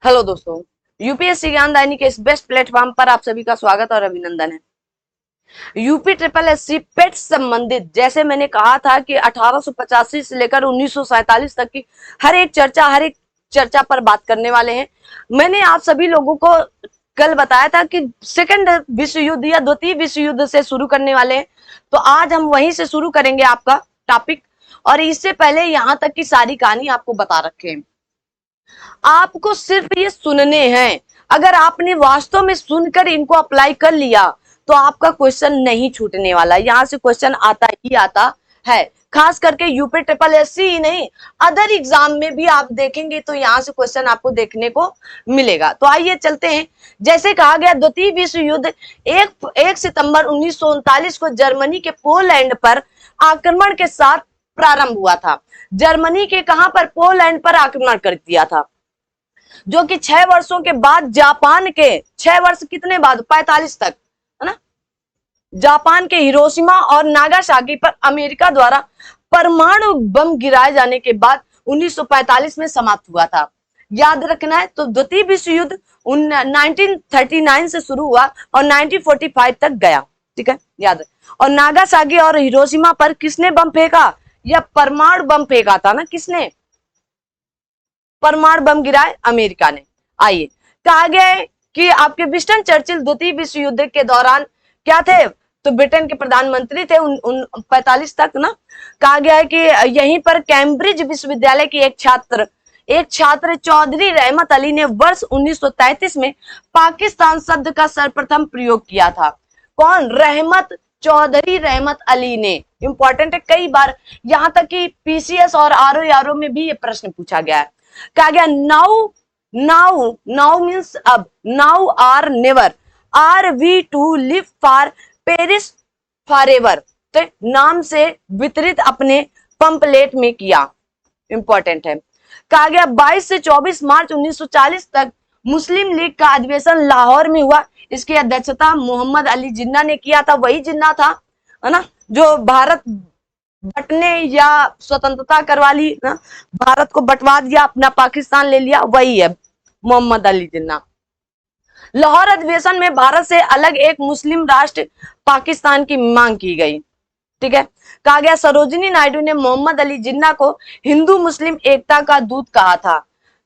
Hello दोस्तों, UPSC ज्ञानदायिनी के इस बेस्ट प्लेटफॉर्म पर आप सभी का स्वागत और अभिनंदन है। यूपी ट्रिपल एससी पेट संबंधित, जैसे मैंने कहा था कि 1885 से लेकर 1947 तक की हर एक चर्चा पर बात करने वाले हैं। मैंने आप सभी लोगों को कल बताया था कि सेकंड विश्व युद्ध या द्वितीय विश्व युद्ध से शुरू करने वाले हैं, तो आज हम वहीं से शुरू करेंगे आपका टॉपिक। और इससे पहले यहां तक की सारी कहानी आपको बता रखे हैं, आपको सिर्फ ये सुनने हैं। अगर आपने वास्तव में सुनकर इनको अप्लाई कर लिया तो आपका क्वेश्चन नहीं छूटने वाला। यहां से क्वेश्चन आता ही आता है, खास करके यूपी ट्रिपल एससी ही नहीं, अदर एग्जाम में भी आप देखेंगे तो यहां से क्वेश्चन आपको देखने को मिलेगा। तो आइए चलते हैं। जैसे कहा गया, द्वितीय विश्व युद्ध 1 सितंबर 1939 को जर्मनी के पोलैंड पर आक्रमण के साथ प्रारंभ हुआ था। जर्मनी के कहां पर? पोलैंड पर आक्रमण कर दिया था, जो कि 6 वर्षों के बाद जापान के 6 वर्ष कितने बाद? 45 तक, है ना। जापान के हिरोशिमा और नागासाकी पर अमेरिका द्वारा परमाणु बम गिराए जाने के बाद 1945 में समाप्त हुआ था। याद रखना है। तो द्वितीय विश्व युद्ध 1939 से शुरू हुआ और 1945 तक गया, ठीक है, याद है। और नागासाकी और हिरोशिमा पर किसने बम फेंका? या परमाणु बम फेंका था ना, किसने? परमाणु बम गिराए? अमेरिका ने। आइए, कहा गया है कि आपके विंस्टन चर्चिल द्वितीय विश्व युद्ध के दौरान क्या थे? तो ब्रिटेन के प्रधानमंत्री थे 45 तक ना। कहा गया है कि यहीं पर कैम्ब्रिज विश्वविद्यालय की एक छात्र चौधरी रहमत अली ने वर्ष 1933 में पाकिस्तान शब्द का सर्वप्रथम प्रयोग किया था। कौन? चौधरी रहमत अली ने। इंपॉर्टेंट है, कई बार यहां तक कि पीसीएस और आरओ में भी ये प्रश्न पूछा गया है। कहा गया नाउ मीन्स अब, now or never, are we to live for Paris forever. तो नाम से वितरित अपने पंपलेट में किया। इंपॉर्टेंट है। कहा गया 22 से 24 मार्च 1940 तक मुस्लिम लीग का अधिवेशन लाहौर में हुआ। इसकी अध्यक्षता मोहम्मद अली जिन्ना ने किया था। वही जिन्ना था, है ना, जो भारत बटने या स्वतंत्रता करवा ली ना, भारत को बंटवा दिया, अपना पाकिस्तान ले लिया, वही है मोहम्मद अली जिन्ना। लाहौर अधिवेशन में भारत से अलग एक मुस्लिम राष्ट्र पाकिस्तान की मांग की गई, ठीक है। कहा गया सरोजिनी नायडू ने मोहम्मद अली जिन्ना को हिंदू मुस्लिम एकता का दूत कहा था।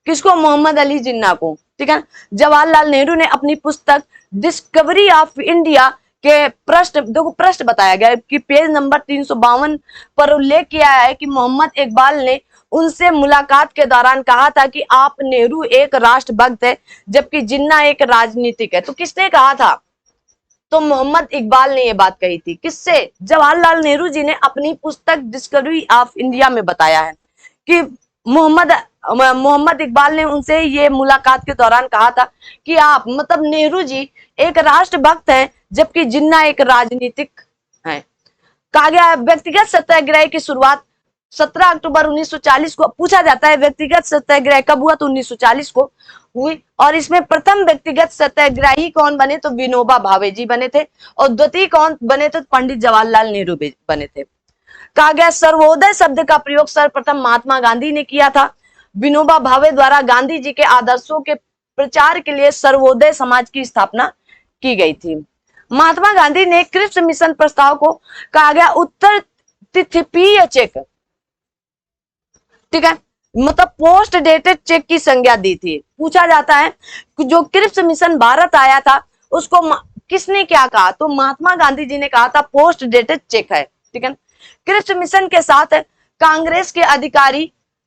किसको? मोहम्मद अली जिन्ना को, ठीक है। जवाहरलाल नेहरू ने अपनी पुस्तक डिस्कवरी ऑफ इंडिया के पृष्ठ बताया गया कि पेज नंबर 352 पर उल्लेख किया है कि मोहम्मद इकबाल ने उनसे मुलाकात के दौरान कहा था कि आप नेहरू एक राष्ट्रभक्त है जबकि जिन्ना एक राजनीतिक है। तो किसने कहा था? तो मोहम्मद इकबाल ने यह बात कही थी। किससे? जवाहरलाल नेहरू जी ने अपनी पुस्तक डिस्कवरी ऑफ इंडिया में बताया है कि मोहम्मद इकबाल ने उनसे ये मुलाकात के दौरान कहा था कि आप, मतलब नेहरू जी एक राष्ट्रभक्त हैं जबकि जिन्ना एक राजनीतिक है। कहा गया व्यक्तिगत सत्याग्रह की शुरुआत 17 अक्टूबर 1940 को पूछा जाता है। व्यक्तिगत सत्याग्रह कब हुआ? तो 1940 को हुई। और इसमें प्रथम व्यक्तिगत सत्याग्रही कौन बने? तो विनोबा भावे जी बने थे। और द्वितीय कौन बने? तो पंडित जवाहरलाल नेहरू बने थे। कहा गया सर्वोदय शब्द का प्रयोग सर्वप्रथम महात्मा गांधी ने किया था। विनोबा भावे द्वारा गांधी जी के आदर्शों के प्रचार के लिए सर्वोदय समाज की स्थापना की गई थी। महात्मा गांधी ने क्रिप्स मिशन प्रस्ताव को, कहा गया, उत्तर तिथिपीय चेक, ठीक है, मतलब पोस्ट डेटेड चेक की संज्ञा दी थी। पूछा जाता है कि जो क्रिप्स मिशन भारत आया था उसको किसने क्या कहा? तो महात्मा गांधी जी ने कहा था पोस्ट डेटेड चेक है, ठीक है। क्रिप्स मिशन के साथ कांग्रेस के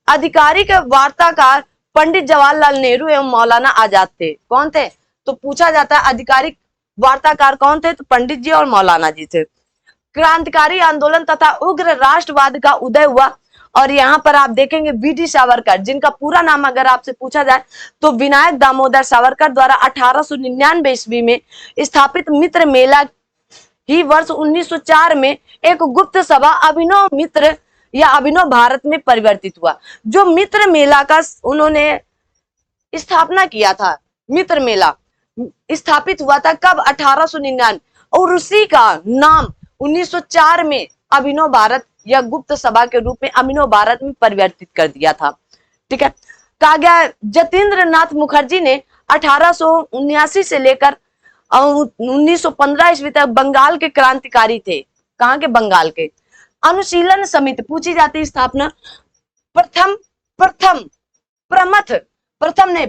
आधिकारिक वार्ताकार पंडित जवाहरलाल नेहरू एवं मौलाना आजाद थे। कौन थे? तो पूछा जाता है आधिकारिक वार्ताकार कौन थे? तो पंडित जी और मौलाना जी थे। क्रांतिकारी आंदोलन तथा उग्र राष्ट्रवाद का उदय हुआ। और यहाँ पर आप देखेंगे वीडी सावरकर, जिनका पूरा नाम अगर आपसे पूछा जाए तो विनायक दामोदर सावरकर द्वारा 1899 ईस्वी में स्थापित मित्र मेला ही वर्ष 1904 में एक गुप्त सभा अभिनव मित्र या अभिनव भारत में परिवर्तित हुआ। जो मित्र मेला का उन्होंने स्थापना किया था, मित्र मेला स्थापित हुआ था कब? 1899। और उसी का नाम 1904 में अभिनव भारत या गुप्त सभा के रूप में अभिनव भारत में परिवर्तित कर दिया था, ठीक है। कहा गया जतेंद्र नाथ मुखर्जी ने 1879 से लेकर 1915 ईस्वी तक बंगाल के क्रांतिकारी थे। कहां के? बंगाल के। अनुशीलन समिति पूछी जाती है स्थापना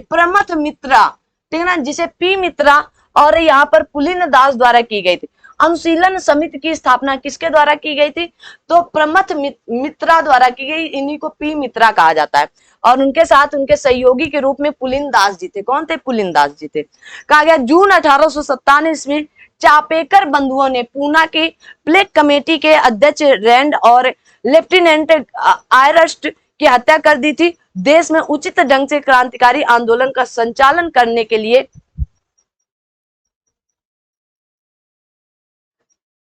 प्रमथ मित्रा, ठीक है ना, जिसे पी मित्रा और यहाँ पर पुलिन दास द्वारा की गई थी। अनुशीलन समिति की स्थापना किसके द्वारा की गई थी? तो प्रमथ मित्रा द्वारा की गई, इन्हीं को पी मित्रा कहा जाता है। और उनके साथ उनके सहयोगी के रूप में पुलिन दास जी थे। कौन थे? पुलिन दास जी थे। कहा गया जून 1897 में चापेकर बंधुओं ने पूना की प्लेग कमेटी के अध्यक्ष रैंड और लेफ्टिनेंट आयरस्ट की हत्या कर दी थी। देश में उचित ढंग से क्रांतिकारी आंदोलन का संचालन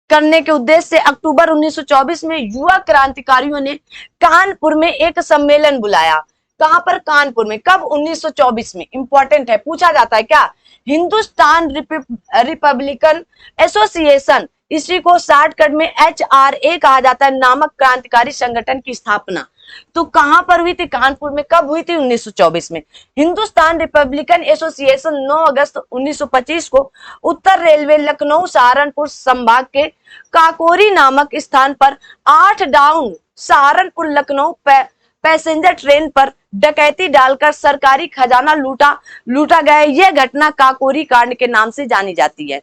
करने के उद्देश्य से अक्टूबर 1924 में युवा क्रांतिकारियों ने कानपुर में एक सम्मेलन बुलाया। कहां पर? कानपुर में। कब? 1924 में। इंपॉर्टेंट है, पूछा जाता है क्या? हिंदुस्तान रिपब्लिकन एसोसिएशन, इसी को शॉर्टकट में HRA कहा जाता है, नामक क्रांतिकारी संगठन की स्थापना तो कहां पर हुई थी? कानपुर में। कब हुई थी? 1924 में। हिंदुस्तान रिपब्लिकन एसोसिएशन 9 अगस्त 1925 को उत्तर रेलवे लखनऊ सहारनपुर संभाग के काकोरी नामक स्थान पर 8 down Saharanpur Lucknow passenger train पर डकैती डालकर सरकारी खजाना लूटा गया। यह घटना काकोरी कांड के नाम से जानी जाती है।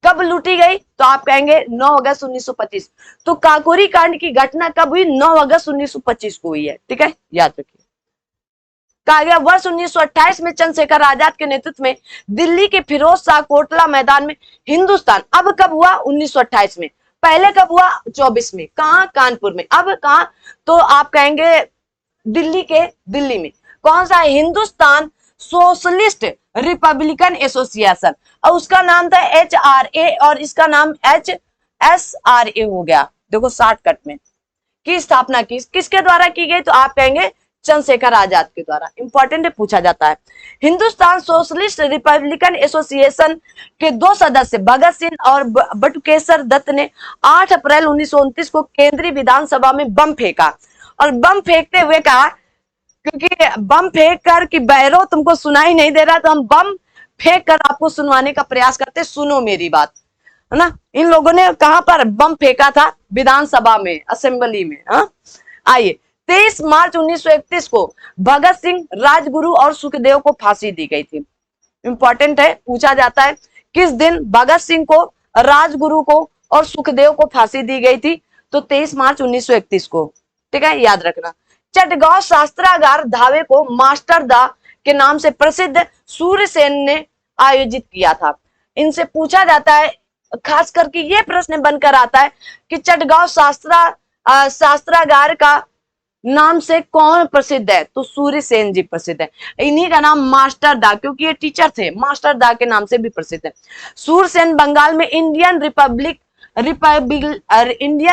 कब लूटी गई? तो आप कहेंगे 9 अगस्त 1925। तो काकोरी कांड की घटना कब हुई? 9 अगस्त 1925 को हुई है। ठीक है, याद रखिए। कहा गया वर्ष 1928 में चंद्रशेखर आजाद के नेतृत्व में दिल्ली के फिरोज शाह कोटला मैदान में हिंदुस्तान, अब कब हुआ? 1928 में। पहले कब हुआ? 24 में। कहा? कानपुर में। अब कहा? तो आप कहेंगे दिल्ली में। कौन सा? हिंदुस्तान सोशलिस्ट रिपब्लिकन एसोसिएशन, और उसका नाम था HRA और इसका नाम HSRA हो गया। देखो शॉर्टकट में की स्थापना किसके द्वारा की गई? तो आप कहेंगे चंद्रशेखर आजाद के द्वारा। इंपॉर्टेंट है, पूछा जाता है। हिंदुस्तान सोशलिस्ट रिपब्लिकन एसोसिएशन के 2 सदस्य भगत सिंह और बटुकेश्वर दत्त ने 8 अप्रैल 1929 को केंद्रीय विधानसभा में बम फेंका और बम फेंकते हुए कहा, क्योंकि बम फेंक कर कि बैरो तुमको सुनाई नहीं दे रहा, तो हम बम फेंक कर आपको सुनवाने का प्रयास करते, सुनो मेरी बात, है ना। इन लोगों ने कहां पर बम फेंका था? विधानसभा में, असेंबली में। आइए, 23 मार्च 1931 को भगत सिंह, राजगुरु और सुखदेव को फांसी दी गई थी। इंपॉर्टेंट है, पूछा जाता है किस दिन भगत सिंह को, राजगुरु को और सुखदेव को फांसी दी गई थी? तो 23 मार्च 1931 को। ठीक है, याद रखना। चटगांव शास्त्रागार धावे को मास्टर दा के नाम से प्रसिद्ध सूर्यसेन ने आयोजित किया था। इनसे पूछा जाता है, खास करके ये प्रश्न बनकर आता है कि चटगांव शास्त्रागार का नाम से कौन प्रसिद्ध है? तो सूर्यसेन जी प्रसिद्ध है। इन्हीं का नाम मास्टर दा, क्योंकि ये टीचर थे, मास्टर दा के नाम से भी प्रसिद्ध है। सूर्यसेन बंगाल में इंडियन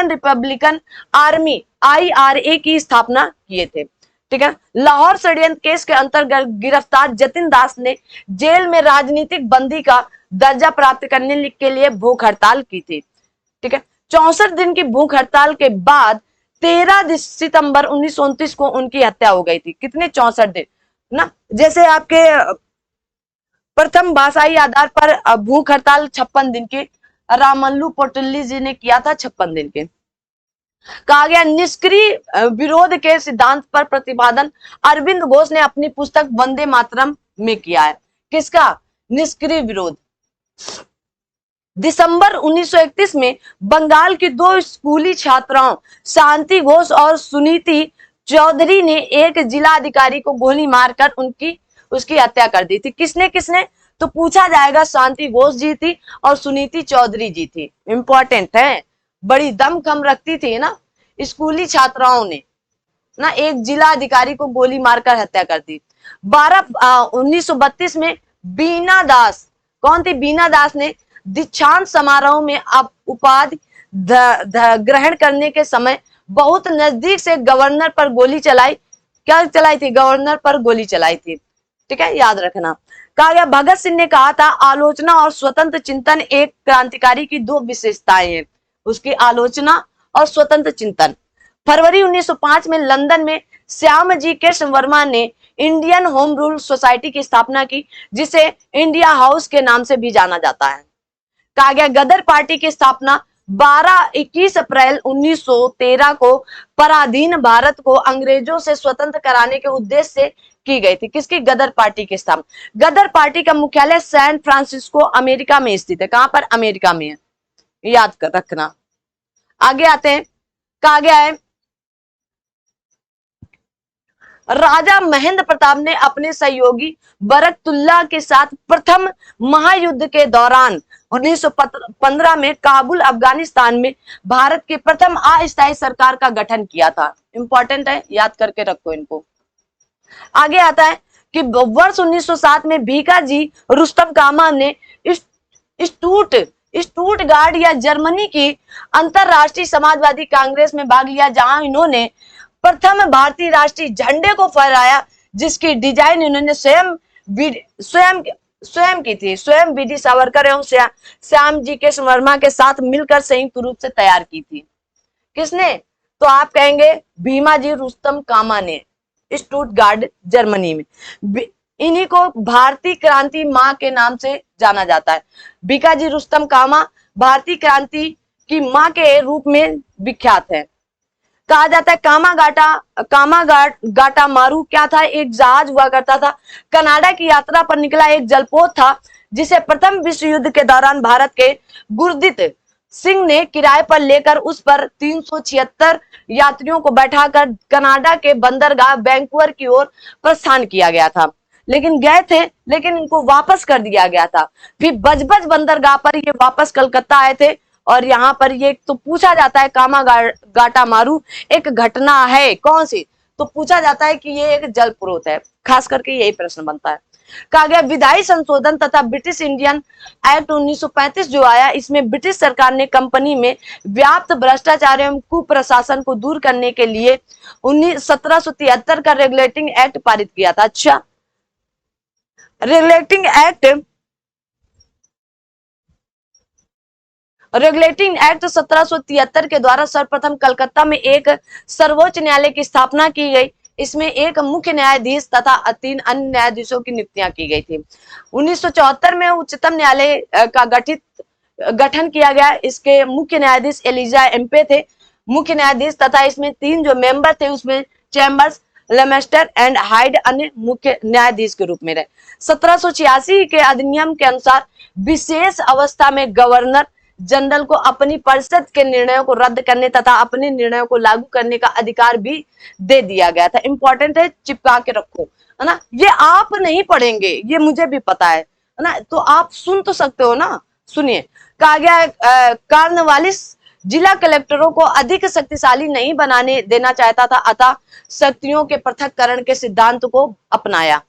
रिपब्लिकन आर्मी IRA की स्थापना किए थे। ठीक है। लाहौर षड्यंत्र केस के अंतर्गत गिरफ्तार जतिन दास ने जेल में राजनीतिक बंदी का दर्जा प्राप्त करने के लिए भूख हड़ताल की थी। ठीक है। 64 दिन की भूख हड़ताल के बाद 13 सितंबर 1929 को उनकी हत्या हो गई थी। कितने? 64 दिन ना। जैसे आपके प्रथम भाषाई आधार पर भूख हड़ताल 56 दिन की रामल्लू पोटल्ली जी ने किया था, 56 दिन के। कहा गया निष्क्रिय विरोध के सिद्धांत पर प्रतिपादन अरविंद घोष ने अपनी पुस्तक वंदे मातरम में किया है। किसका? निष्क्रिय विरोध। दिसंबर 1931 में बंगाल की 2 स्कूली छात्राओं शांति घोष और सुनीति चौधरी ने एक जिला अधिकारी को गोली मारकर उसकी हत्या कर दी थी। किसने? तो पूछा जाएगा, शांति घोष जी थी और सुनीति चौधरी जी थी। इंपॉर्टेंट है, बड़ी दमखम रखती थी ना स्कूली छात्राओं ने ना, एक जिला अधिकारी को गोली मारकर हत्या कर दी। 1932 में बीना दास, कौन थी? बीना दास ने दीक्षांत समारोह में उपाधि ग्रहण करने के समय बहुत नजदीक से गवर्नर पर गोली चलाई। क्या चलाई थी? गवर्नर पर गोली चलाई थी। ठीक है, याद रखना। कहा गया भगत सिंह ने कहा था, आलोचना और स्वतंत्र चिंतन एक क्रांतिकारी की 2 विशेषताएं हैं। उसकी आलोचना और स्वतंत्र चिंतन। फरवरी 1905 में लंदन में श्यामजी कृष्ण वर्मा ने इंडियन होम रूल सोसाइटी की स्थापना की, जिसे इंडिया हाउस के नाम से भी जाना जाता है। कहा गया गदर पार्टी की स्थापना 21 अप्रैल 1913 को पराधीन भारत को अंग्रेजों से स्वतंत्र कराने के उद्देश्य से की गई थी। किसकी? गदर पार्टी की स्थापना। गदर पार्टी का मुख्यालय सैन फ्रांसिस्को अमेरिका में स्थित है। कहां पर? अमेरिका में है, याद कर रखना। आगे आते हैं, कहा गया है राजा महेंद्र प्रताप ने अपने सहयोगी बरकतुल्लाह के साथ प्रथम महायुद्ध के दौरान 1915 में काबुल अफगानिस्तान में भारत की प्रथम अस्थायी सरकार का गठन किया था। इंपॉर्टेंट है, याद करके रखो इनको। आगे आता है कि वर्ष 1907 में भीखाजी रुस्तम कामा ने स्टुटगार्ट या जर्मनी की अंतरराष्ट्रीय समाजवादी कांग्रेस में भाग लिया, जहां इन्होंने प्रथम भारतीय राष्ट्रीय झंडे को फहराया, जिसकी डिजाइन इन्होंने स्वयं की थी। स्वयं वीडी सावरकर एवं श्याम जी के वर्मा के साथ मिलकर संयुक्त रूप से तैयार की थी। किसने? तो आप कहेंगे भीमाजी रुस्तम कामा ने, स्टुटगार्ट जर्मनी में। इन्हीं को भारतीय क्रांति मां के नाम से जाना जाता है। भीखाजी रुस्तम कामा भारतीय क्रांति की मां के रूप में विख्यात है। कहा जाता है कामागाटा मारू क्या था? एक जहाज हुआ करता था, कनाडा की यात्रा पर निकला एक जलपोत था, जिसे प्रथम विश्व युद्ध के दौरान भारत के गुरदीप सिंह ने किराए पर लेकर उस पर 376 यात्रियों को बैठाकर कनाडा के बंदरगाह वैंकूवर की ओर प्रस्थान किया गया था। लेकिन गए थे, लेकिन इनको वापस कर दिया गया था। फिर बजबज बंदरगाह पर ये वापस कलकत्ता आए थे, और यहाँ पर ये तो पूछा जाता है कामागाटा मारू एक घटना है, कौन सी? तो पूछा जाता है कि ये एक जलस्रोत है, खास करके यही प्रश्न बनता है। कहा गया विधायी संशोधन तथा ब्रिटिश इंडियन एक्ट 1935 जो आया, इसमें ब्रिटिश सरकार ने कंपनी में व्याप्त भ्रष्टाचार एवं कुप्रशासन को दूर करने के लिए 1773 का रेगुलेटिंग एक्ट पारित किया था। अच्छा, रेगुलेटिंग एक्ट 1773 के द्वारा सर्वप्रथम कलकत्ता में एक सर्वोच्च न्यायालय की स्थापना की गई। इसमें एक मुख्य न्यायाधीश तथा 3 अन्य न्यायाधीशों की नियुक्तियां की गई थी। 1974 में उच्चतम न्यायालय का गठन किया गया। इसके मुख्य न्यायाधीश एलिजा एम्पे थे मुख्य न्यायाधीश, तथा इसमें 3 जो मेंबर थे उसमें चैम्बर्स, लेमेस्टर एंड हाइड अन्य मुख्य न्यायाधीश के रूप में रहे। 1786 के अधिनियम के अनुसार विशेष अवस्था में गवर्नर जनरल को अपनी परिषद के निर्णयों को रद्द करने तथा अपने निर्णयों को लागू करने का अधिकार भी दे दिया गया था। इंपॉर्टेंट है, चिपका के रखो, है ना। ये आप नहीं पढ़ेंगे, ये मुझे भी पता है ना, तो आप सुन तो सकते हो ना। सुनिए, कहा गया कॉर्नवालिस जिला कलेक्टरों को अधिक शक्तिशाली नहीं बनाने देना चाहता था, अतः शक्तियों के पृथक्करण के सिद्धांत को अपनाया।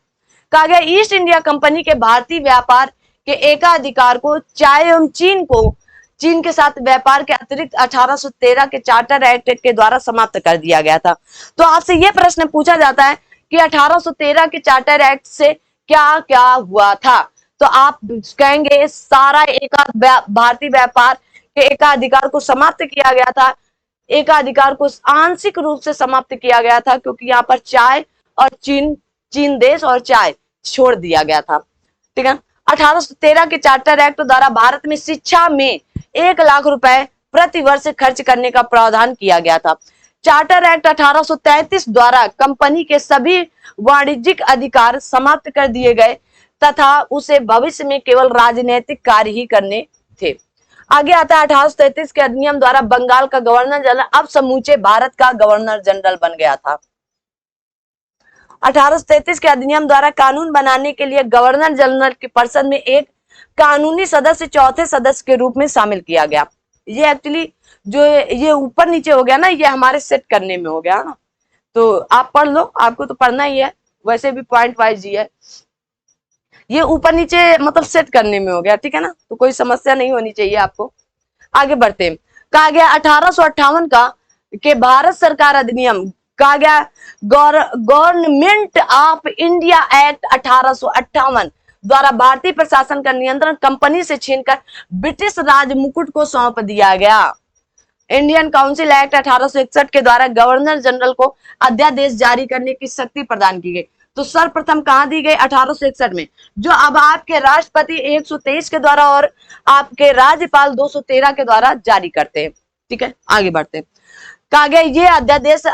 कहा गया ईस्ट इंडिया कंपनी के भारतीय व्यापार के एकाधिकार को चाय एवं चीन के साथ व्यापार के अतिरिक्त 1813 के चार्टर एक्ट के द्वारा समाप्त कर दिया गया था। तो आपसे यह प्रश्न पूछा जाता है कि 1813 के चार्टर एक्ट से क्या क्या हुआ था, तो आप कहेंगे सारा भारतीय व्यापार के एकाधिकार को समाप्त किया गया था। एकाधिकार को आंशिक रूप से समाप्त किया गया था, क्योंकि यहाँ पर चाय और चीन देश और चाय छोड़ दिया गया था। ठीक है। 1813 के चार्टर एक्ट द्वारा भारत में शिक्षा में 1 लाख रुपए प्रति वर्ष खर्च करने का प्रावधान किया गया था। चार्टर एक्ट 1833 द्वारा कंपनी के सभी वाणिज्यिक अधिकार समाप्त कर दिए गए तथा उसे भविष्य में केवल राजनीतिक कार्य ही करने थे। आगे आता है 1833 के अधिनियम द्वारा बंगाल का गवर्नर जनरल अब समूचे भारत का गवर्नर जनरल बन गया था। 1833 के अधिनियम द्वारा कानून बनाने के लिए गवर्नर जनरल की परिषद में एक कानूनी सदस्य चौथे सदस्य के रूप में शामिल किया गया। ये एक्चुअली जो ये ऊपर नीचे हो गया ना, ये हमारे सेट करने में हो गया ना, तो आप पढ़ लो, आपको तो पढ़ना ही है, वैसे भी पॉइंट वाइज ही है। ये ऊपर नीचे मतलब सेट करने में हो गया, ठीक है ना, तो कोई समस्या नहीं होनी चाहिए आपको। आगे बढ़ते हैं। कहा गया 1858 का के भारत सरकार अधिनियम, कहा गया गवर्नमेंट ऑफ इंडिया एक्ट 1858 द्वारा भारतीय प्रशासन का नियंत्रण कंपनी से छीनकर ब्रिटिश राज मुकुट को सौंप दिया गया। इंडियन काउंसिल एक्ट 1861 के द्वारा गवर्नर जनरल को अध्यादेश जारी करने की शक्ति प्रदान की गई। तो सर्वप्रथम कहां दी गई? 1861 में, जो अब आपके राष्ट्रपति 123 के द्वारा और आपके राज्यपाल 213 के द्वारा जारी करते हैं। ठीक है, आगे बढ़ते हैं। कहा गया ये अध्यादेश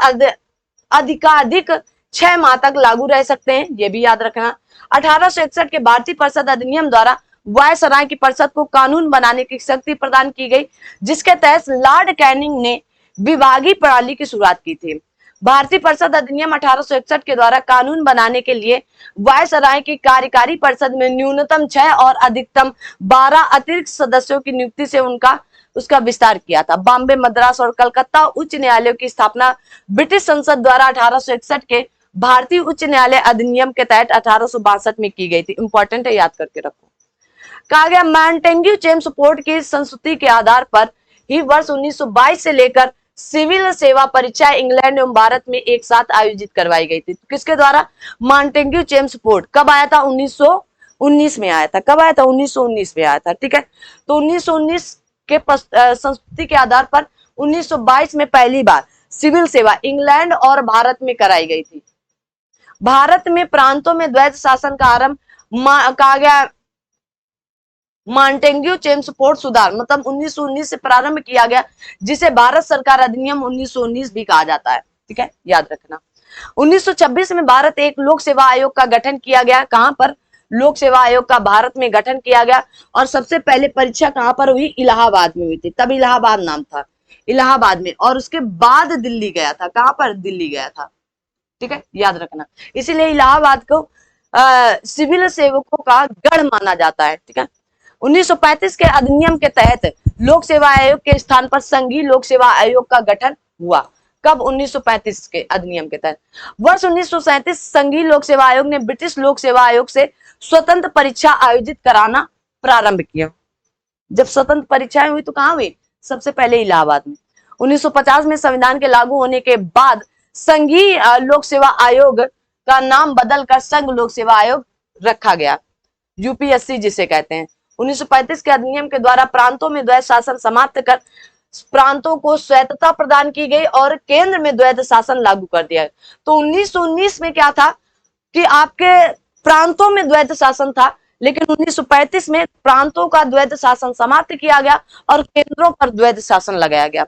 अधिकाधिक 6 माह तक लागू रह सकते हैं, ये भी याद रखना। 1861 के भारतीय परिषद अधिनियम द्वारा वायसराय की परिषद को कानून बनाने की शक्ति प्रदान की गई, जिसके तहत लॉर्ड कैनिंग ने विभागीय प्रणाली की शुरुआत की थी। भारतीय परिषद अधिनियम 1861 के द्वारा कानून बनाने के लिए वायसराय की कार्यकारी परिषद में न्यूनतम 6 और अधिकतम 12 अतिरिक्त सदस्यों की नियुक्ति से उसका विस्तार किया था। बॉम्बे, मद्रास और कलकत्ता उच्च न्यायालयों की स्थापना ब्रिटिश संसद द्वारा 1861 के भारतीय उच्च न्यायालय अधिनियम के तहत 1862 में की गई थी। इंपॉर्टेंट है, याद करके रखो। कहा गया मॉन्टेग्यू चेम्सफोर्ड की संस्तुति के आधार पर ही वर्ष 1922 से लेकर सिविल सेवा परीक्षा इंग्लैंड एवं भारत में एक साथ आयोजित करवाई गई थी। तो किसके द्वारा? Montagu Chelmsford. कब आया था? 1919 में आया था। कब आया था? 1919 में आया था। ठीक है, तो 1919 के संस्तुति के आधार पर 1922 में पहली बार सिविल सेवा इंग्लैंड और भारत में कराई गई थी। भारत में प्रांतों में द्वैत शासन का आरंभ कहा गया मॉन्टेग्यू चेम्सफोर्ड सुधार मतलब 1919 से प्रारंभ किया गया, जिसे भारत सरकार अधिनियम 1919 भी कहा जाता है। ठीक है, याद रखना। 1926 में भारत एक लोक सेवा आयोग का गठन किया गया। कहां पर? लोक सेवा आयोग का भारत में गठन किया गया। और सबसे पहले परीक्षा कहां पर हुई? इलाहाबाद में हुई थी। तब इलाहाबाद नाम था, इलाहाबाद में। और उसके बाद दिल्ली गया था। कहां पर? दिल्ली गया था। ठीक है, याद रखना। इसीलिए इलाहाबाद को सिविल सेवकों का गढ़ माना जाता है। ठीक है, 1935 के अधिनियम के तहत लोक सेवा आयोग के स्थान पर संघीय लोक सेवा आयोग का गठन हुआ। कब? 1935 के अधिनियम के तहत। वर्ष 1937 संघीय लोक सेवा आयोग ने ब्रिटिश लोक सेवा आयोग से स्वतंत्र परीक्षा आयोजित कराना प्रारंभ किया। जब स्वतंत्र परीक्षाएं हुई तो कहां हुई? सबसे पहले इलाहाबाद में। 1950 में संविधान के लागू होने के बाद संघीय लोक सेवा आयोग का नाम बदलकर संघ लोक सेवा आयोग रखा गया, यूपीएससी जिसे कहते हैं। 1935 के अधिनियम के द्वारा प्रांतों में द्वैत शासन समाप्त कर प्रांतों को स्वायत्तता प्रदान की गई और केंद्र में द्वैत शासन लागू कर दिया। तो 1919 में क्या था कि आपके प्रांतों में द्वैत शासन था, लेकिन 1935 में प्रांतों का द्वैत शासन समाप्त किया गया और केंद्रों पर द्वैत शासन लगाया गया।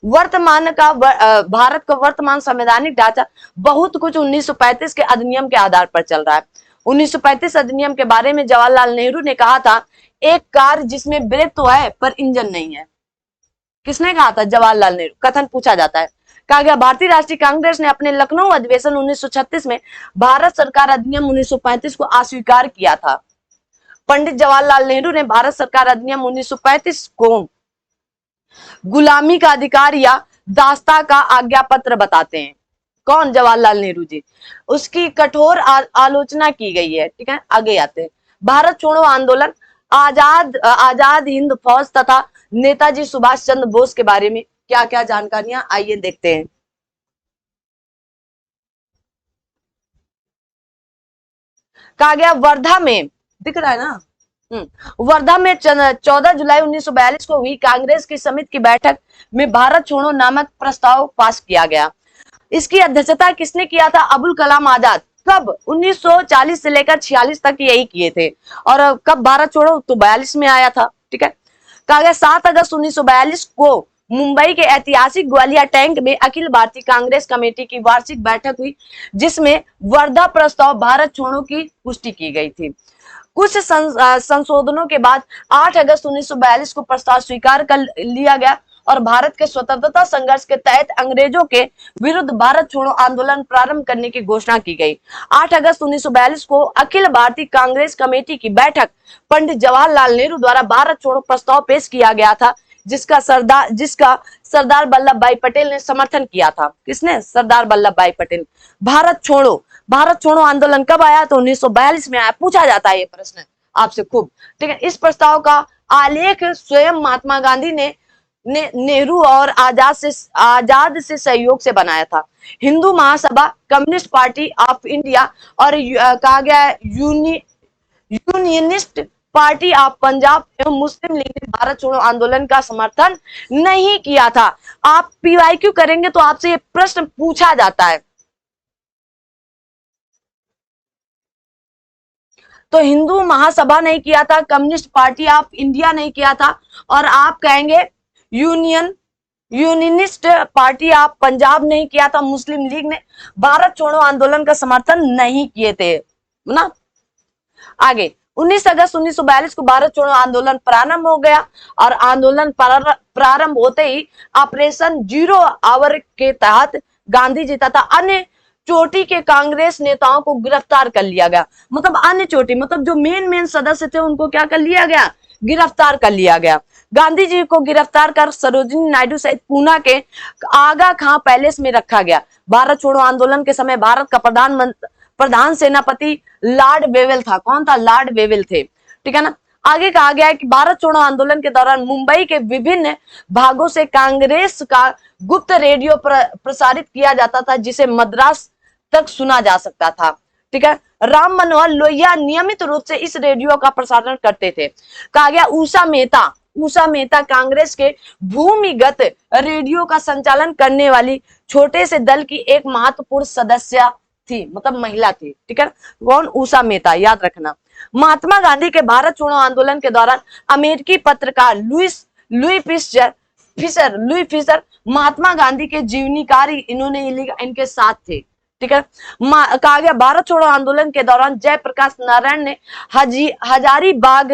वर्तमान का भारत का वर्तमान संवैधानिक ढांचा बहुत कुछ 1935 के अधिनियम के आधार पर चल रहा है। 1935 अधिनियम के बारे में जवाहरलाल नेहरू ने कहा था, एक कार जिसमें ब्रेक तो है पर इंजन नहीं है। किसने कहा था? जवाहरलाल नेहरू। कथन पूछा जाता है। कहा गया भारतीय राष्ट्रीय कांग्रेस ने अपने लखनऊ अधिवेशन 1936 में भारत सरकार अधिनियम 1935 को अस्वीकार किया था। पंडित जवाहरलाल नेहरू ने भारत सरकार अधिनियम 1935 को गुलामी का अधिकार या दास्ता का आज्ञा पत्र बताते हैं। कौन? जवाहरलाल नेहरू जी। उसकी कठोर आलोचना की गई है। ठीक है, आगे आते हैं। भारत छोड़ो आंदोलन, आजाद हिंद फौज तथा नेताजी सुभाष चंद्र बोस के बारे में क्या क्या जानकारियां, आइए देखते हैं। कहा गया वर्धा में, दिख रहा है ना, वर्धा में 14 जुलाई 1942 को हुई कांग्रेस की समिति की बैठक में भारत छोड़ो नामक प्रस्ताव पास किया गया। इसकी अध्यक्षता किसने किया था? अबुल कलाम आजाद। कब? 1940 से लेकर 46 तक यही किए थे। और कब भारत छोड़ो? तो 42 में आया था। ठीक है, कहा गया 7 अगस्त 1942 को मुंबई के ऐतिहासिक ग्वालिया टैंक में अखिल भारतीय कांग्रेस कमेटी की वार्षिक बैठक हुई, जिसमें वर्धा प्रस्ताव भारत छोड़ो की पुष्टि की गई थी। कुछ संशोधनों के बाद 8 अगस्त 1942 को प्रस्ताव स्वीकार कर लिया गया और भारत के स्वतंत्रता संघर्ष के तहत अंग्रेजों के विरुद्ध भारत छोड़ो आंदोलन प्रारंभ करने की घोषणा की गई। 8 अगस्त 1942 को अखिल भारतीय कांग्रेस कमेटी की बैठक पंडित जवाहरलाल नेहरू द्वारा भारत छोड़ो प्रस्ताव पेश किया गया था, जिसका सरदार वल्लभ भाई पटेल ने समर्थन किया था। किसने? सरदार वल्लभ भाई पटेल। भारत छोड़ो आंदोलन कब आया? तो 1942 में आया। पूछा जाता है ये प्रश्न आपसे खूब। ठीक है, इस प्रस्ताव का आलेख स्वयं महात्मा गांधी ने नेहरू और आजाद से सहयोग से बनाया था। Hindu Mahasabha, communist party of India और कहा गया यूनियनिस्ट पार्टी ऑफ पंजाब एवं मुस्लिम लीग ने भारत छोड़ो आंदोलन का समर्थन नहीं किया था। आप पीवाईक्यू करेंगे तो आपसे ये प्रश्न पूछा जाता है। तो हिंदू महासभा नहीं किया था, कम्युनिस्ट पार्टी ऑफ इंडिया नहीं किया था, और आप कहेंगे यूनियनिस्ट पार्टी ऑफ पंजाब नहीं किया था, मुस्लिम लीग ने भारत छोड़ो आंदोलन का समर्थन नहीं किए थे ना। आगे 19 अगस्त 1942 को भारत छोड़ो आंदोलन प्रारंभ हो गया, और आंदोलन प्रारंभ होते ही ऑपरेशन जीरो आवर के तहत गांधी जी तथा अन्य चोटी के कांग्रेस नेताओं को गिरफ्तार कर लिया गया। मतलब अन्य चोटी मतलब जो मेन सदस्य थे उनको क्या कर लिया गया, गिरफ्तार कर लिया गया। गांधी जी को गिरफ्तार कर सरोजिनी नायडू सहित पूना के आगा खां पैलेस में रखा गया। भारत छोड़ो आंदोलन के समय भारत का प्रधान सेनापति लॉर्ड वेवेल था। कौन था? लॉर्ड वेवेल थे, ठीक है ना। आगे कहा गया है कि भारत छोड़ो आंदोलन के दौरान मुंबई के विभिन्न भागों से कांग्रेस का गुप्त रेडियो प्रसारित किया जाता था, जिसे मद्रास तक सुना जा सकता था, ठीक है। राम मनोहर लोहिया नियमित रूप से इस रेडियो का प्रसारण करते थे। कहा गया उषा मेहता कांग्रेस के भूमिगत रेडियो का संचालन करने वाली छोटे से दल की एक महत्वपूर्ण सदस्य थी, मतलब महिला थी, ठीक है। कौन? उषा मेहता, याद रखना। महात्मा गांधी के भारत छोड़ो आंदोलन के दौरान अमेरिकी पत्रकार लुई फिशर महात्मा गांधी के जीवनी कार्य इन्होंने इनके साथ थे, ठीक है। कहा गया भारत छोड़ो आंदोलन के दौरान जयप्रकाश नारायण ने हजारीबाग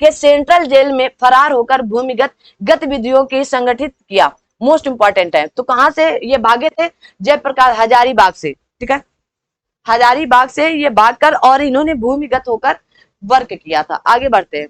के सेंट्रल जेल में फरार होकर भूमिगत गतिविधियों की संगठित किया। मोस्ट इंपॉर्टेंट है। तो कहां से ये भागे थे? जयप्रकाश हजारीबाग से, ठीक है। हजारीबाग से ये भागकर और इन्होंने भूमिगत होकर वर्क किया था। आगे बढ़ते हैं।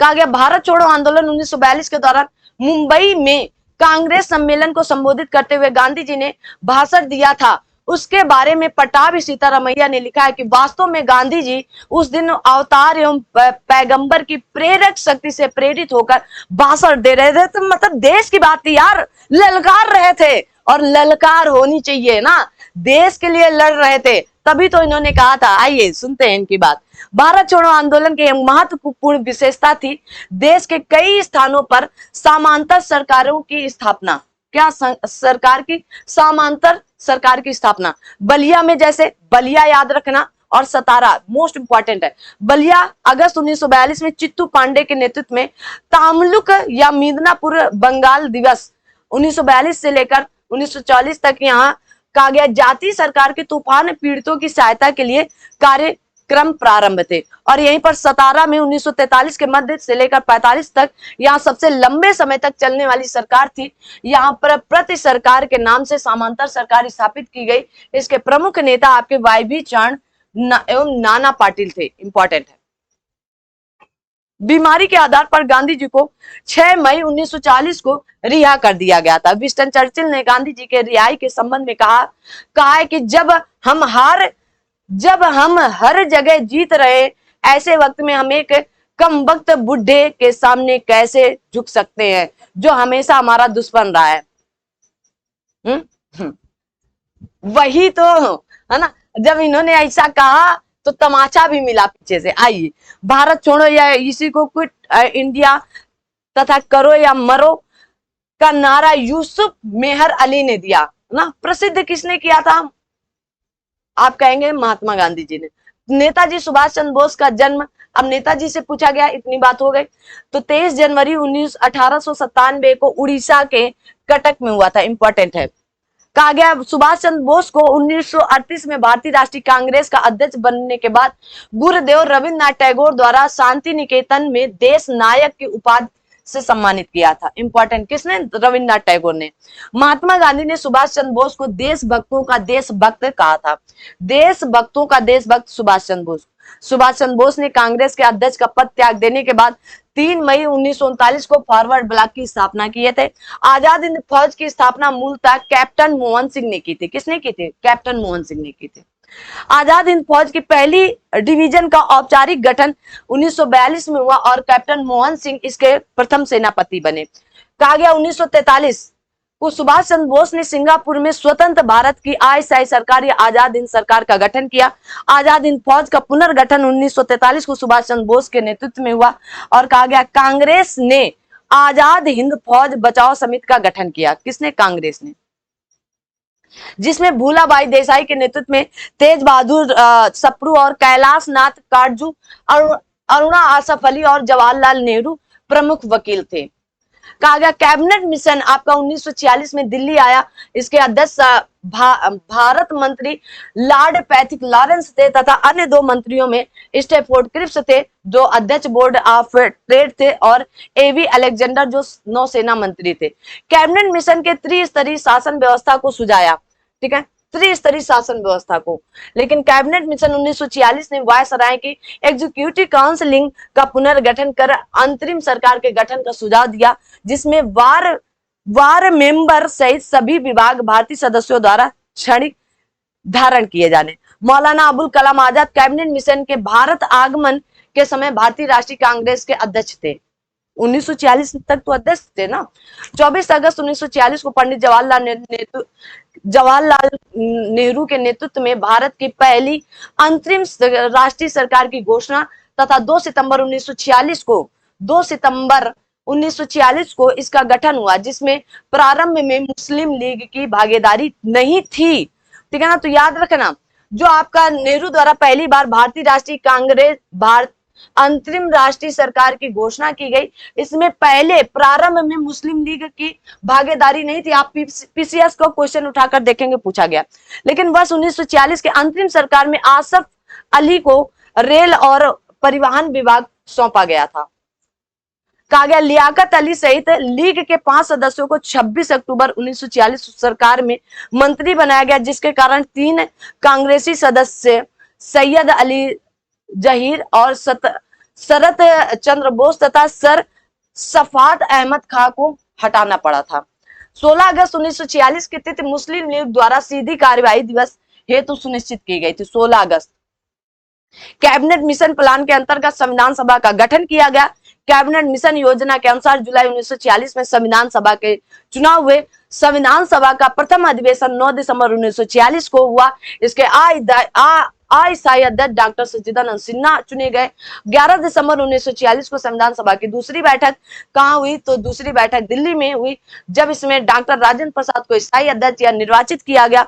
कहा गया भारत छोड़ो आंदोलन 1942 के दौरान मुंबई में कांग्रेस सम्मेलन को संबोधित करते हुए गांधी जी ने भाषण दिया था। उसके बारे में पटाभी सीतारामैया ने लिखा है कि वास्तव में गांधी जी उस दिन अवतार एवं पैगंबर की प्रेरक शक्ति से प्रेरित होकर भाषण दे रहे थे। तो मतलब देश की बात थी यार, ललकार रहे थे, और ललकार होनी चाहिए ना, देश के लिए लड़ रहे थे, तभी तो इन्होंने कहा था। आइए सुनते हैं इनकी बात। भारत छोड़ो आंदोलन की महत्वपूर्ण विशेषता थी देश के कई स्थानों पर समांतर सरकारों की स्थापना। क्या? सरकार की समांतर सरकार की स्थापना। बलिया में, जैसे बलिया याद रखना, और सतारा मोस्ट इंपॉर्टेंट है। बलिया अगस्त 1942 में चित्तू पांडे के नेतृत्व में तामलुक या मिदनापुर बंगाल दिवस 1942 से लेकर 1940 तक यहाँ कहा गया जाति सरकार के तूफान पीड़ितों की सहायता के लिए कार्यक्रम प्रारंभ थे। और यहीं पर सतारा में 1943 के मध्य से लेकर 45 तक यहाँ सबसे लंबे समय तक चलने वाली सरकार थी। यहाँ पर प्रति सरकार के नाम से समांतर सरकार स्थापित की गई। इसके प्रमुख नेता आपके वाईबी चरण एवं नाना पाटिल थे। इंपॉर्टेंट है। बीमारी के आधार पर गांधी जी को 6 मई 1940 को रिहा कर दिया गया था। विंस्टन चर्चिल ने गांधी जी के रिहाई के संबंध में कहा है कि जब हम हर जगह जीत रहे, ऐसे वक्त में हम एक कम वक्त बुढ़े के सामने कैसे झुक सकते हैं जो हमेशा हमारा दुश्मन रहा है। वही तो है ना। जब इन्होंने ऐसा कहा तो तमाचा भी मिला पीछे से। आइए, भारत छोड़ो या इसी को क्विट इंडिया तथा करो या मरो का नारा यूसुफ मेहर अली ने दिया ना। प्रसिद्ध किसने किया था? आप कहेंगे महात्मा गांधी जी ने। नेताजी सुभाष चंद्र बोस का जन्म, अब नेताजी से पूछा गया, इतनी बात हो गई, तो 23 जनवरी 1897 को उड़ीसा के कटक में हुआ था। इंपॉर्टेंट है। कहा गया सुभाष चंद्र बोस को 1938 में भारतीय राष्ट्रीय कांग्रेस का अध्यक्ष बनने के बाद गुरुदेव रविन्द्रनाथ टैगोर द्वारा शांति निकेतन में देश नायक की उपाधि से सम्मानित किया था। इंपॉर्टेंट, किसने? रविन्द्रनाथ टैगोर ने। महात्मा गांधी ने सुभाष चंद्र बोस को देशभक्तों का देशभक्त कहा था। देशभक्तों का देशभक्त सुभाष चंद्र बोस। सुभाष चंद्र बोस ने कांग्रेस के अध्यक्ष का पद त्याग देने के बाद 3 मई 1939 को फॉरवर्ड ब्लॉक की स्थापना किए थे। आजाद हिंद फौज की स्थापना मूलतः कैप्टन मोहन सिंह ने की थी। किसने की थी? कैप्टन मोहन सिंह ने की थी। आजाद हिंद फौज की पहली डिवीजन का औपचारिक गठन 1942 में हुआ और कैप्टन मोहन सिंह इसके प्रथम सेनापति बने। कहा गया 1943 को सुभाष चंद्र बोस ने सिंगापुर में स्वतंत्र भारत की अस्थायी सरकार या आजाद हिंद सरकार का गठन किया। आजाद हिंद फौज का पुनर्गठन 1943 को सुभाष चंद्र बोस के नेतृत्व में हुआ। और कहा गया कांग्रेस ने आजाद हिंद फौज बचाओ समिति का गठन किया। किसने? कांग्रेस ने। जिसमें भूलाबाई देसाई के नेतृत्व में तेज बहादुर सप्रू और कैलाश नाथ काटजू, अरुणा आसफ अली और जवाहरलाल नेहरू प्रमुख वकील थे। कहा गया कैबिनेट मिशन आपका 1946 में दिल्ली आया। इसके अध्यक्ष भारत मंत्री लॉर्ड पैथिक लॉरेंस थे तथा अन्य दो मंत्रियों में स्टेफोर्ड क्रिप्स थे जो अध्यक्ष बोर्ड ऑफ ट्रेड थे और एवी अलेक्जेंडर जो नौसेना मंत्री थे। कैबिनेट मिशन के त्रिस्तरीय शासन व्यवस्था को सुझाया, ठीक है, त्रिस्तरीय शासन व्यवस्था को। लेकिन कैबिनेट मिशन 1946 ने वायसराय की एग्जीक्यूटिव काउंसिलिंग का पुनर्गठन कर अंतरिम सरकार के गठन का सुझाव दिया, जिसमें वार मेंबर सहित सभी विभाग भारतीय सदस्यों द्वारा क्षणिक धारण किए जाने। मौलाना अबुल कलाम आजाद कैबिनेट मिशन के भारत आगमन के समय भारतीय राष्ट्रीय कांग्रेस के अध्यक्ष थे। 1946 तक तो अध्यक्ष थे ना। 24 अगस्त 1946 को पंडित जवाहरलाल नेहरू के नेतृत्व में भारत की पहली अंतरिम राष्ट्रीय सरकार की घोषणा तथा 2 सितंबर 1946 को इसका गठन हुआ, जिसमें प्रारंभ में मुस्लिम लीग की भागीदारी नहीं थी, ठीक है ना। तो याद रखना, जो आपका नेहरू द्वारा पहली बार भारतीय राष्ट्रीय कांग्रेस अंतरिम राष्ट्रीय सरकार की घोषणा की गई, इसमें पहले प्रारंभ में मुस्लिम लीग की भागीदारी नहीं थी। आप पीसीएस को क्वेश्चन उठाकर देखेंगे, पूछा गया। लेकिन वर्ष 1946 के अंतरिम सरकार में आसफ अली को रेल और परिवहन विभाग सौंपा गया था। कहा गया लियाकत अली सहित लीग के 5 सदस्यों को 26 अक्टूबर 1946 सरकार में मंत्री बनाया गया, जिसके कारण 3 कांग्रेसी सदस्य सैयद अली जहीर और शरत चंद्र बोस तथा सर सफात अहमद खां को हटाना पड़ा था। 16 अगस्त 1946 की तिथि मुस्लिम लीग द्वारा सीधी कार्यवाही दिवस हेतु सुनिश्चित की गई थी। 16 अगस्त कैबिनेट मिशन प्लान के अंतर्गत संविधान सभा का गठन किया गया। कैबिनेट मिशन योजना के अनुसार जुलाई 1946 में संविधान सभा के चुनाव हुए। संविधान सभा का प्रथम अधिवेशन 9 दिसंबर 1946 को हुआ। इसके अस्थायी अध्यक्ष डॉक्टर सच्चिदानंद सिन्हा चुने गए। 11 दिसंबर 1946 को संविधान सभा की दूसरी बैठक कहां हुई? तो दूसरी बैठक दिल्ली में हुई, जब इसमें डॉक्टर राजेंद्र प्रसाद को स्थायी अध्यक्ष या निर्वाचित किया गया,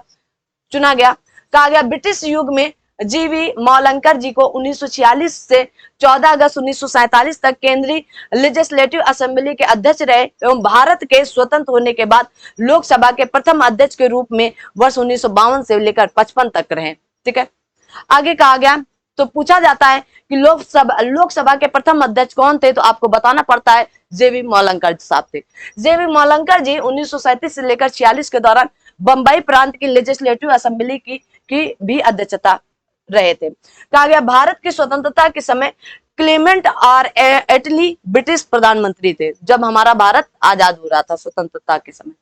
चुना गया। कहा गया ब्रिटिश युग में जीवी मौलंकर जी को 1946 से 14 अगस्त 1947 तक केंद्रीय लेजिस्लेटिव असेंबली के अध्यक्ष रहे एवं भारत के स्वतंत्र होने के बाद लोकसभा के प्रथम अध्यक्ष के रूप में वर्ष 1952 से लेकर 55 तक रहे, ठीक है। आगे कहा गया, तो पूछा जाता है कि लोकसभा के प्रथम अध्यक्ष कौन थे? तो आपको बताना पड़ता है जेवी मौलंकर साहब थे। जेवी मौलंकर जी 1937 से लेकर 46 के दौरान बंबई प्रांत की लेजिस्लेटिव असेंबली की भी अध्यक्षता रहे थे। कहा गया भारत की स्वतंत्रता के समय क्लेमेंट आर एटली ब्रिटिश प्रधानमंत्री थे, जब हमारा भारत आजाद हो रहा था स्वतंत्रता के समय।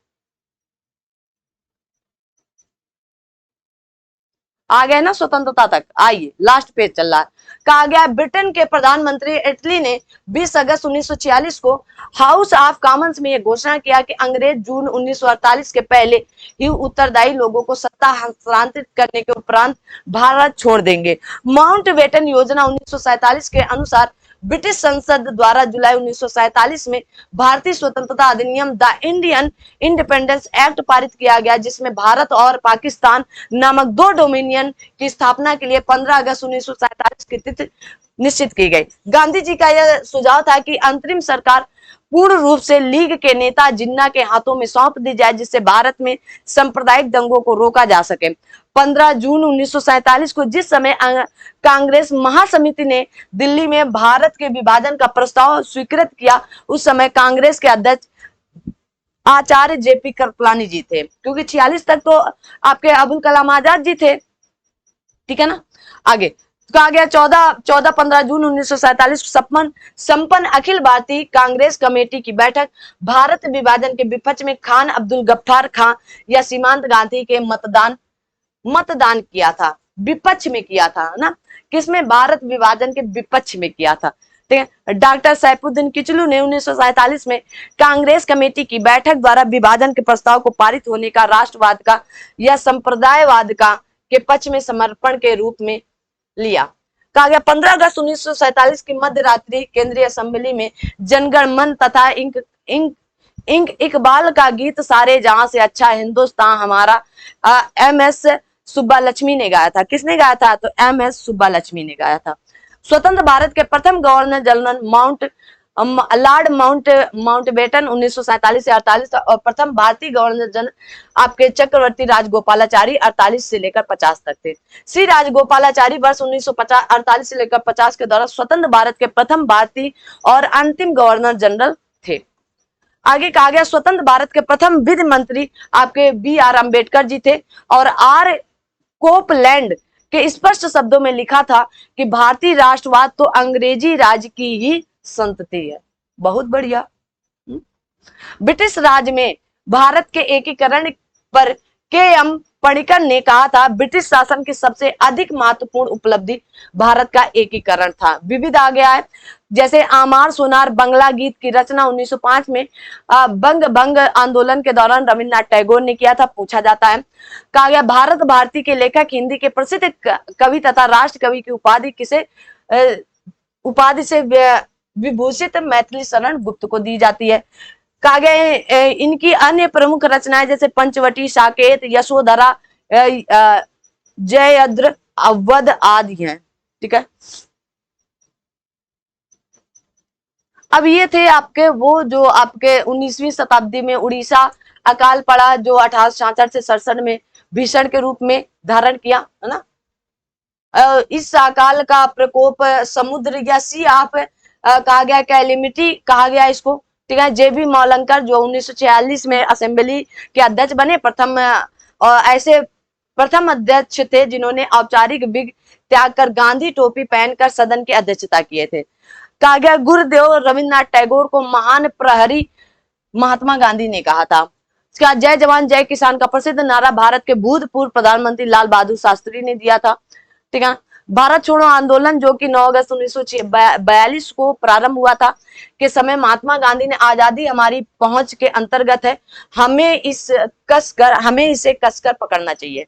आ गए ना स्वतंत्रता तक। आइए लास्ट पेज चल रहा है। कहा गया ब्रिटेन के प्रधानमंत्री इटली ने 20 अगस्त 1946 को हाउस ऑफ कॉमन्स में यह घोषणा किया कि अंग्रेज जून 1948 के पहले ही उत्तरदायी लोगों को सत्ता हस्तांतरित करने के उपरांत भारत छोड़ देंगे। माउंटबेटन योजना 1947 के अनुसार ब्रिटिश संसद द्वारा जुलाई 1947 में भारतीय स्वतंत्रता अधिनियम द इंडियन इंडिपेंडेंस एक्ट पारित किया गया, जिसमें भारत और पाकिस्तान नामक 2 डोमिनियन की स्थापना के लिए 15 अगस्त 1947 की तिथि निश्चित की गई। गांधी जी का यह सुझाव था कि अंतरिम सरकार पूर्ण रूप से लीग के नेता जिन्ना के हाथों में सौंप दी जाए, जिससे भारत में सांप्रदायिक दंगों को रोका जा सके। 15 जून 1947 को जिस समय कांग्रेस महासमिति ने दिल्ली में भारत के विभाजन का प्रस्ताव स्वीकृत किया, उस समय कांग्रेस के अध्यक्ष आचार्य जेपी कृपलानी जी थे, क्योंकि 46 तक तो आपके अबुल कलाम आजाद जी थे, ठीक है ना। आगे कहा गया 14-15 जून 1947 को संपन्न अखिल भारतीय कांग्रेस कमेटी की बैठक भारत विभाजन के विपक्ष में खान अब्दुल गफ्फार खां या सीमांत गांधी के मतदान किया था, विपक्ष में किया था ना, किसमें? भारत विभाजन के विपक्ष में किया था, ठीक है। डॉक्टर सैफुद्दीन किचलू ने 1947 में कांग्रेस कमेटी की बैठक द्वारा विभाजन के प्रस्ताव को पारित होने का राष्ट्रवाद का या संप्रदायवाद का के पक्ष में समर्पण के रूप में लिया। कहा गया 15 अगस्त 1947 की मध्य रात्रि केंद्रीय असेंबली में जनगण मन तथा इकबाल का गीत सारे जहां से अच्छा हिंदुस्तान हमारा, एम.एस. सुब्बालक्ष्मी ने गाया था। किसने गाया था? तो एम.एस. सुब्बालक्ष्मी ने गाया था। स्वतंत्र भारत के प्रथम गवर्नर जनरल लॉर्ड माउंटबेटन 1947 से 48 और प्रथम भारतीय गवर्नर जनरल आपके चक्रवर्ती राजगोपालाचारी 48 से लेकर 50 तक थे। श्री राजगोपालाचारी वर्ष 1948 से लेकर 50 के दौरान स्वतंत्र भारत के प्रथम भारतीय और अंतिम गवर्नर जनरल थे। आगे कहा गया स्वतंत्र भारत के प्रथम विधि मंत्री आपके बी.आर. अम्बेडकर जी थे और आर. कोपलैंड के स्पष्ट शब्दों में लिखा था कि भारतीय राष्ट्रवाद तो अंग्रेजी राज की ही संतति है। बहुत बढ़िया। ब्रिटिश राज में भारत के एकीकरण पर के.एम. पणिकर ने कहा था ब्रिटिश शासन की सबसे अधिक महत्वपूर्ण उपलब्धि भारत का एकीकरण था। विविध आ गया है, जैसे आमार सोनार बंगला गीत की रचना 1905 में बंग आंदोलन के दौरान रविन्द्रनाथ टैगोर ने किया था, पूछा जाता है। कहा गया भारत भारती के लेखक हिंदी के प्रसिद्ध कवि तथा राष्ट्र कवि की उपाधि से विभूषित मैथिली शरण गुप्त को दी जाती है। कहा गया इनकी अन्य प्रमुख रचनाएं जैसे पंचवटी, साकेत, यशोधरा, जयद्र, अवध आदि हैं। ठीक है, अब ये थे आपके वो जो आपके 19वीं शताब्दी में उड़ीसा अकाल पड़ा जो 1866 से 67 में भीषण के रूप में धारण किया, है ना। इस अकाल का प्रकोप समुद्र या सी आप कहा गया, कैलिमिटी कहा गया इसको। ठीक है, जे.बी. मौलंकर जो 1946 में असेंबली के अध्यक्ष बने, ऐसे प्रथम अध्यक्ष थे जिन्होंने औपचारिक विग त्याग कर गांधी टोपी पहनकर सदन की अध्यक्षता किए थे। कहा गया गुरुदेव रविन्द्रनाथ टैगोर को महान प्रहरी महात्मा गांधी ने कहा था। इसका जय जवान जय किसान का प्रसिद्ध नारा भारत के भूतपूर्व प्रधानमंत्री लाल बहादुर शास्त्री ने दिया था। ठीक है, भारत छोड़ो आंदोलन जो कि 9 अगस्त 1942 को प्रारंभ हुआ था के समय महात्मा गांधी ने आजादी हमारी पहुंच के अंतर्गत है, हमें इसे कसकर पकड़ना चाहिए।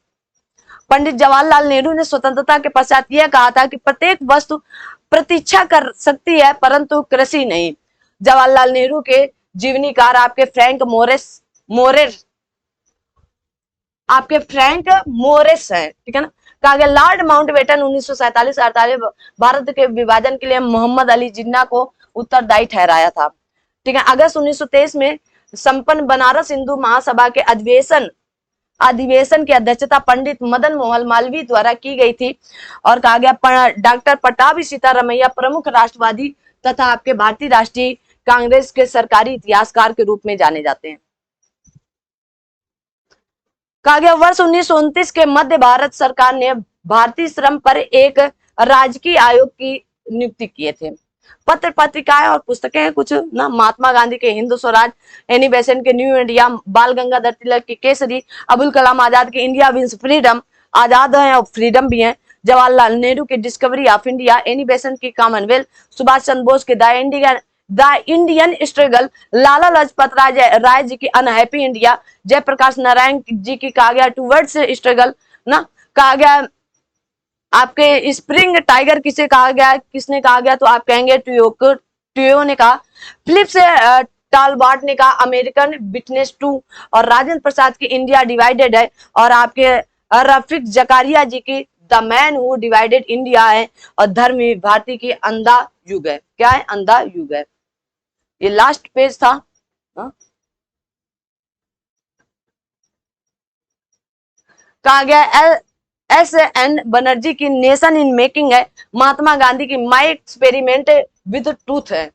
पंडित जवाहरलाल नेहरू ने स्वतंत्रता के पश्चात यह कहा था कि प्रत्येक वस्तु प्रतीक्षा कर सकती है परंतु कृषि नहीं। जवाहरलाल नेहरू के जीवनीकार आपके फ्रैंक मोरेस है। ठीक है ना। कहा गया लॉर्ड माउंटबेटन 1947-48 भारत के विभाजन के लिए मोहम्मद अली जिन्ना को उत्तरदायी ठहराया था। ठीक है, अगस्त 1923 में संपन्न बनारस हिंदू महासभा के अधिवेशन की अध्यक्षता पंडित मदन मोहन मालवीय द्वारा की गई थी और कहा गया डॉक्टर पट्टाभी सीतारमैया प्रमुख राष्ट्रवादी तथा आपके भारतीय राष्ट्रीय कांग्रेस के सरकारी इतिहासकार के रूप में जाने जाते हैं। कहा गया वर्ष 1929 के मध्य भारत सरकार ने भारतीय श्रम पर एक राजकीय आयोग की नियुक्ति किए थे। पत्र पत्रिकाएं और पुस्तकें कुछ ना, महात्मा गांधी के हिंदू स्वराज, एनी बेसेंट के न्यू इंडिया, बाल गंगाधर तिलक के केसरी, अबुल कलाम आजाद के इंडिया विंस फ्रीडम, आजाद है और फ्रीडम भी है, जवाहरलाल नेहरू की discovery of India, Annie Besant की कॉमनवेल्थ, सुभाष चंद्र बोस के the Indian struggle, Lala Lajpat Rai ji की अनहैप्पी इंडिया, जयप्रकाश नारायण जी की कहा गया टूवर्ड्स स्ट्रगल ना। कहा गया आपके स्प्रिंग टाइगर किसने कहा गया तो आप कहेंगे ट्यूयो ने कहा। फिलिप्स टालबॉट ने कहा अमेरिकन विटनेस 2 और राजेंद्र प्रसाद की इंडिया डिवाइडेड है और आपके रफीक जकारिया जी की the man who divided India है और धर्म भारती की अंधा युग है। क्या है? अंधा युग है। ये लास्ट पेज था। कहा गया एस.एन. बनर्जी की नेशन इन मेकिंग है, महात्मा गांधी की माई एक्सपेरिमेंट विद ट्रूथ है,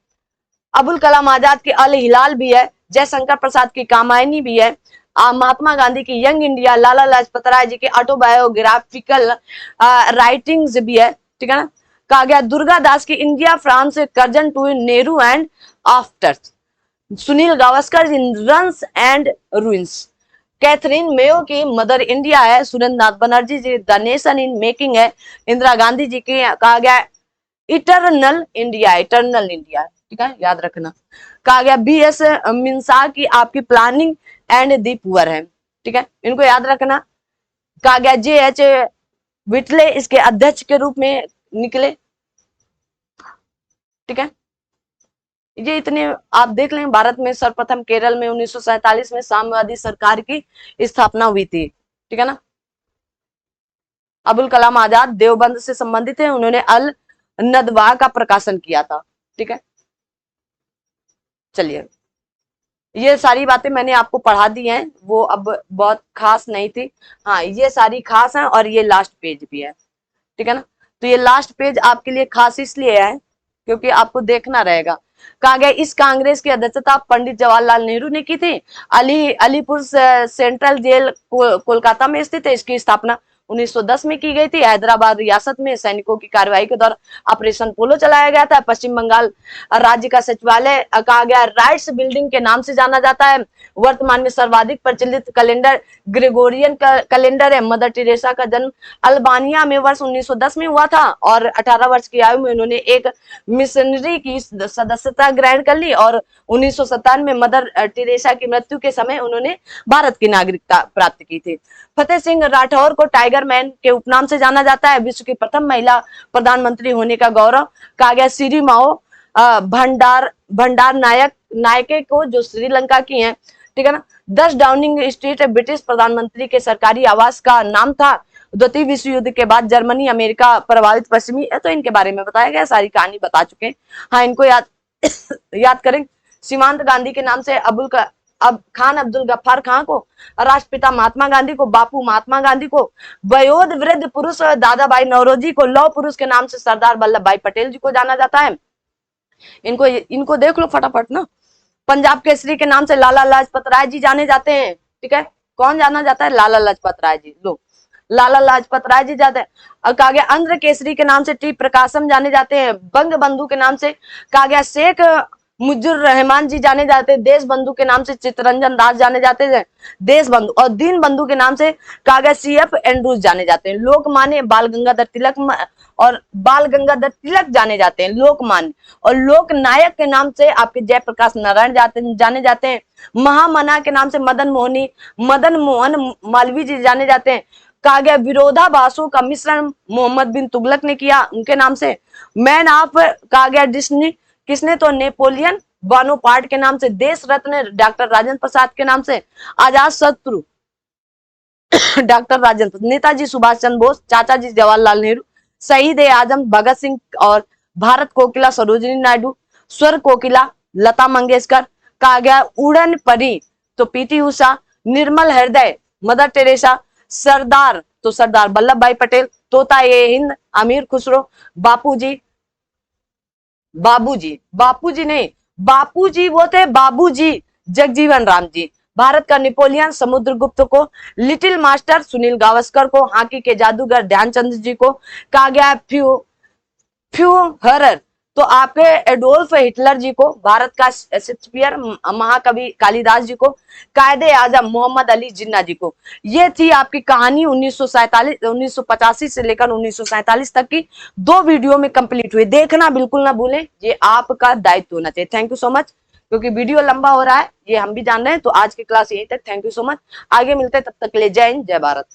अबुल कलाम आजाद की अल हिलाल भी है, जयशंकर प्रसाद की कामायनी भी है, महात्मा गांधी की यंग इंडिया, लाला लाजपत राय जी की ऑटोबायोग्राफिकल राइटिंग्स भी है। ठीक है ना। कहा गया दुर्गा दास की India from Curzon to Nehru and after, Sunil Gavaskar in runs and ruins, Katherine Mayo की मदर इंडिया है, Surendra Nath Banerjee ji the nation in making है, इंदिरा गांधी जी की कहा गया इटरनल इंडिया। ठीक है, याद रखना। कहा गया बी.एस. मिंसा की आपकी प्लानिंग एंड दी पुअर है। ठीक है, इनको याद रखना। कहा गया जे.एच. विटले इसके अध्यक्ष के रूप में निकले। ठीक है, ये इतने आप देख लें। भारत में सर्वप्रथम केरल में 1947 में साम्यवादी सरकार की स्थापना हुई थी, ठीक है ना। अबुल कलाम आजाद देवबंद से संबंधित है, उन्होंने अल नदवा का प्रकाशन किया था, ठीक है। चलिए, ये सारी बातें मैंने आपको पढ़ा दी हैं, वो अब बहुत खास नहीं थी। हाँ, ये सारी खास हैं और ये लास्ट पेज भी है, ठीक है ना। तो ये लास्ट पेज आपके लिए खास इसलिए है क्योंकि आपको देखना रहेगा। कहा गया इस कांग्रेस की अध्यक्षता पंडित जवाहरलाल नेहरू ने की थी। अलीपुर सेंट्रल जेल कोलकाता में स्थित है। इसकी स्थापना 1910 में की गई थी। हैदराबाद रियासत में सैनिकों की कार्रवाई के दौरान ऑपरेशन पोलो चलाया गया था। पश्चिम बंगाल राज्य का सचिवालय कहा गया राइट्स बिल्डिंग के नाम से जाना जाता है। वर्तमान में सर्वाधिक प्रचलित कैलेंडर ग्रेगोरियन कैलेंडर है। मदर टेरेसा का जन्म अल्बानिया में वर्ष 1910 में हुआ था और 18 वर्ष की आयु में उन्होंने एक मिशनरी की सदस्यता ग्रहण कर ली और 1957 में मदर टेरेसा की मृत्यु के समय उन्होंने भारत की नागरिकता प्राप्त की थी। फतेह सिंह राठौर को टाइगर मैन के उपनाम से जाना जाता है। विश्व की प्रथम महिला प्रधानमंत्री होने का गौरव कहा गया श्री माओ भंडार नायके को, जो श्रीलंका की हैं, ठीक है ना। 10 डाउनिंग स्ट्रीट ब्रिटिश प्रधानमंत्री के सरकारी आवास का नाम था। द्वितीय विश्व युद्ध के बाद जर्मनी अमेरिका प्रभावित पश्चिमी, तो इनके बारे में बताया गया, सारी कहानी बता चुके हैं। हाँ, इनको याद याद करें। सीमांत गांधी के नाम से खान अब्दुल गफ्फार खान को, राष्ट्रपिता महात्मा गांधी को, बापू महात्मा गांधी को, वयोध वृद्ध पुरुष दादा भाई नौरोजी को, लौह पुरुष के नाम से सरदार वल्लभ भाई पटेल जी को जाना जाता है। इनको देख लो फटाफट ना। पंजाब केसरी के नाम से लाला लाजपत राय जी जाने जाते हैं, ठीक है। कौन जाना जाता है? लाला लाजपत राय जी। लो, लाला लाजपत राय जी जाते हैं। और कहा गया आंध्र केसरी के नाम से टी प्रकाशम जाने जाते हैं। बंग बंधु के नाम से कहा गया शेख मुजिबुर रहमान जी जाने जाते हैं। देश बंधु के नाम से चित्तरंजन दास जाने जाते हैं देश बंधु, और दीन बंधु के नाम से कहा गया CF एंड्रूज जाने जाते हैं। लोकमान्य बाल गंगाधर तिलक जाने जाते हैं लोकमान्य, और लोक नायक के नाम से आपके जयप्रकाश नारायण जाने जाते हैं। महामना के नाम से मदन मोहन मालवीय जी जाने जाते हैं। कहा गया विरोधाभासों का मिश्रण मोहम्मद बिन तुगलक ने किया, उनके नाम से। मैन ऑफ कहा गया डिस्नी किसने? तो नेपोलियन बोनापार्ट के नाम से। देश रत्न डॉक्टर राजेंद्र प्रसाद के नाम से। आजाद शत्रु डॉक्टर राजेंद्र, नेताजी सुभाष चंद्र बोस, चाचा जी जवाहरलाल नेहरू, शहीद ए आजम भगत सिंह, और भारत कोकिला सरोजिनी नायडू, स्वर कोकिला लता मंगेशकर। कहा गया उड़न परी तो PT उषा, निर्मल हृदय मदर टेरेसा, सरदार तो सरदार वल्लभ भाई पटेल, तोता ए हिंद अमीर खुसरो, बापूजी नहीं, बापूजी वो थे बाबूजी जगजीवन राम जी। भारत का नेपोलियन समुद्रगुप्त को, लिटिल मास्टर सुनील गावस्कर को, हॉकी के जादूगर ध्यानचंद जी को। कहा गया फ्यूहरर तो आपके एडोल्फ हिटलर जी को, भारत का शेक्सपियर महाकवि कालिदास जी को, कायदे आजम मोहम्मद अली जिन्ना जी को। ये थी आपकी कहानी 1985 से लेकर 1947 तक की 2 वीडियो में कंप्लीट हुई। देखना बिल्कुल ना भूलें, ये आपका दायित्व होना चाहिए। थैंक यू सो मच, क्योंकि वीडियो लंबा हो रहा है ये हम भी जान रहे हैं। तो आज की क्लास यहीं तक। थैंक यू सो मच, आगे मिलते हैं, तब तक के लिए जय हिंद जय भारत।